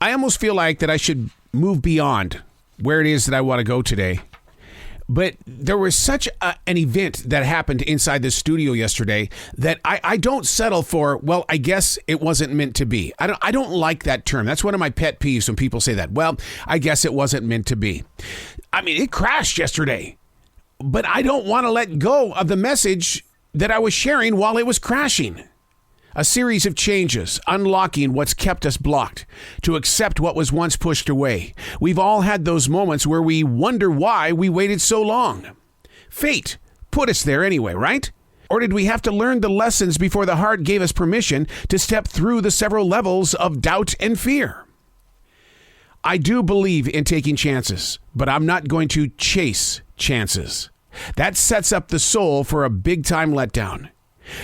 I almost feel like that I should move beyond where it is that I want to go today. But there was such an event that happened inside the studio yesterday that I don't settle for, well, I guess it wasn't meant to be. I don't like that term. That's one of my pet peeves when people say that. Well, I guess it wasn't meant to be. I mean, it crashed yesterday, but I don't want to let go of the message that I was sharing while it was crashing. A series of changes, unlocking what's kept us blocked, to accept what was once pushed away. We've all had those moments where we wonder why we waited so long. Fate put us there anyway, right? Or did we have to learn the lessons before the heart gave us permission to step through the several levels of doubt and fear? I do believe in taking chances, but I'm not going to chase chances. That sets up the soul for a big-time letdown.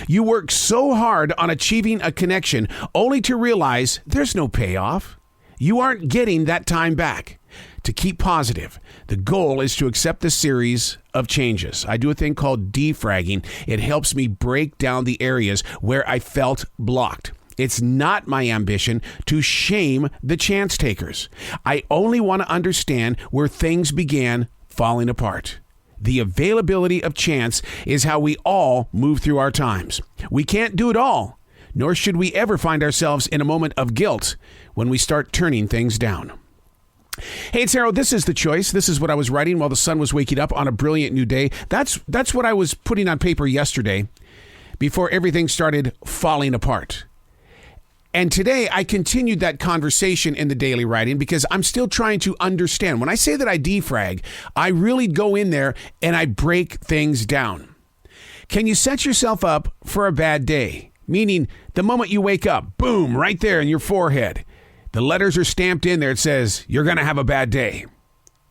You work so hard on achieving a connection only to realize there's no payoff. You aren't getting that time back. To keep positive, the goal is to accept the series of changes. I do a thing called defragging. It helps me break down the areas where I felt blocked. It's not my ambition to shame the chance takers. I only want to understand where things began falling apart. The availability of chance is how we all move through our times. We can't do it all, nor should we ever find ourselves in a moment of guilt when we start turning things down. Hey, it's Harold. This is The Choice. This is what I was writing while the sun was waking up on a brilliant new day. That's what I was putting on paper yesterday before everything started falling apart. And today I continued that conversation in the daily writing because I'm still trying to understand. When I say that I defrag, I really go in there and I break things down. Can you set yourself up for a bad day? Meaning the moment you wake up, boom, right there in your forehead. The letters are stamped in there. It says, you're going to have a bad day.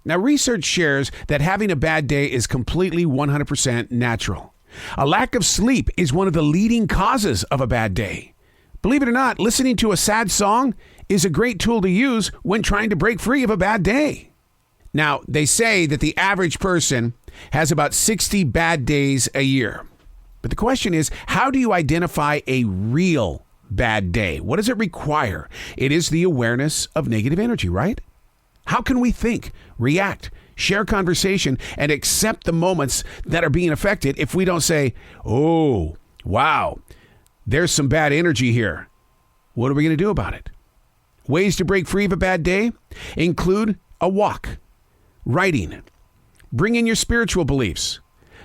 Now, research shares that having a bad day is completely 100% natural. A lack of sleep is one of the leading causes of a bad day. Believe it or not, listening to a sad song is a great tool to use when trying to break free of a bad day. Now, they say that the average person has about 60 bad days a year. But the question is, how do you identify a real bad day? What does it require? It is the awareness of negative energy, right? How can we think, react, share conversation, and accept the moments that are being affected if we don't say, oh, wow, there's some bad energy here. What are we going to do about it? Ways to break free of a bad day include a walk, writing, bring in your spiritual beliefs,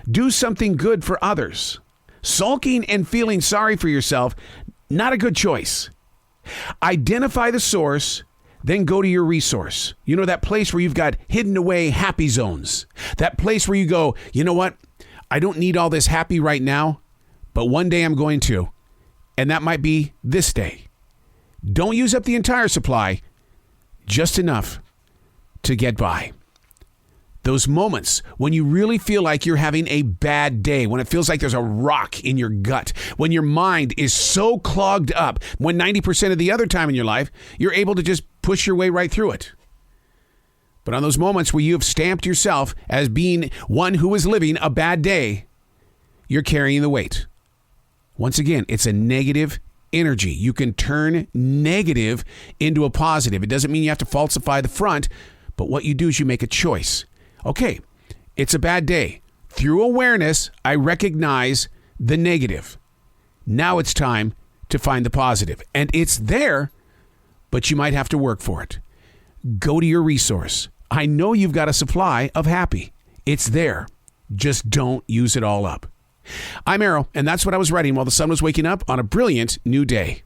do something good for others. Sulking and feeling sorry for yourself, not a good choice. Identify the source, then go to your resource. You know, that place where you've got hidden away happy zones. That place where you go, you know what? I don't need all this happy right now, but one day I'm going to. And that might be this day. Don't use up the entire supply, just enough to get by. Those moments when you really feel like you're having a bad day, when it feels like there's a rock in your gut, when your mind is so clogged up, when 90% of the other time in your life, you're able to just push your way right through it. But on those moments where you have stamped yourself as being one who is living a bad day, you're carrying the weight. Once again, it's a negative energy. You can turn negative into a positive. It doesn't mean you have to falsify the front, but what you do is you make a choice. Okay, it's a bad day. Through awareness, I recognize the negative. Now it's time to find the positive. And it's there, but you might have to work for it. Go to your resource. I know you've got a supply of happy. It's there. Just don't use it all up. I'm Arrow, and that's what I was writing while the sun was waking up on a brilliant new day.